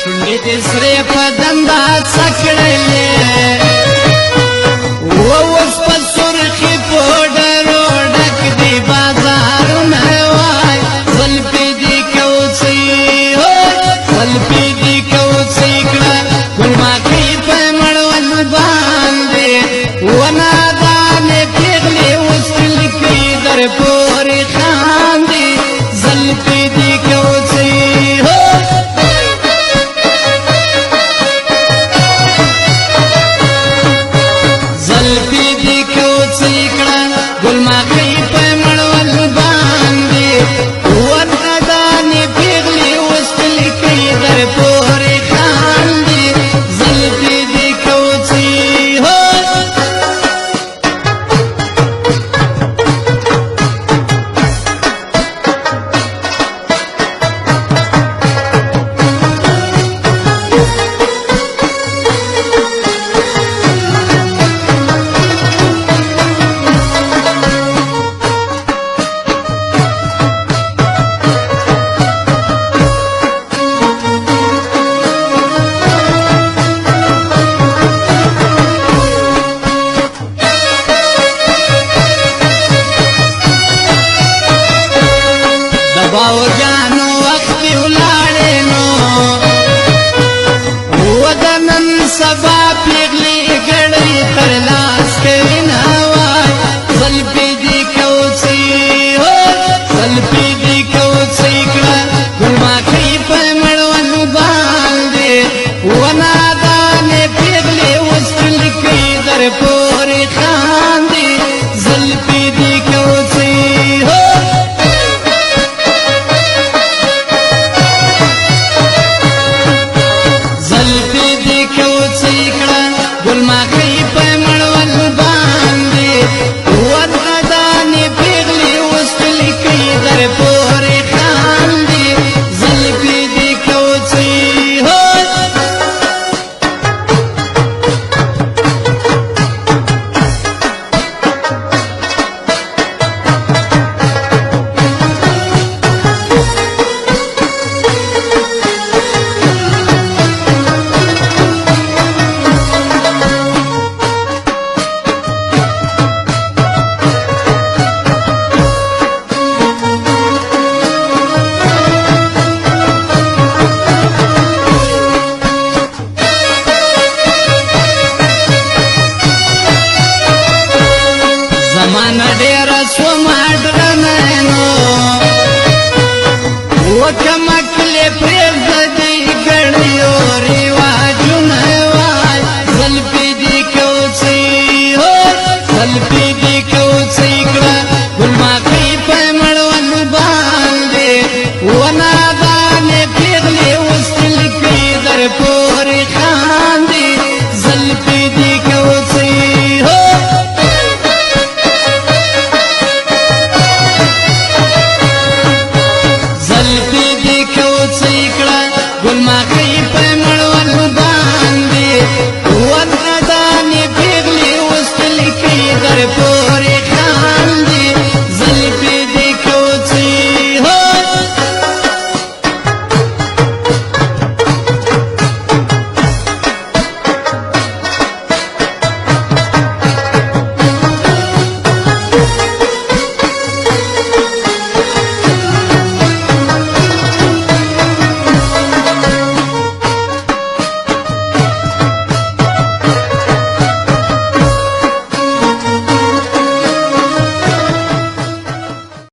شونډې دې سرې په دنده څکړلې اوس په سرخي پوډرو ډک دي بازارونه وای زلفې دې کوڅې زلفې دې کوڅې کړه ګلماکۍ په مړوند باندې ونادانې پېغلې اوس کلکۍ در پورې خاندي زلفې دې کوڅې زلفې دې کوڅې کړه ګلماکۍ په مړوند باندې ونادانې پېغلې اوس کلکۍ در پورې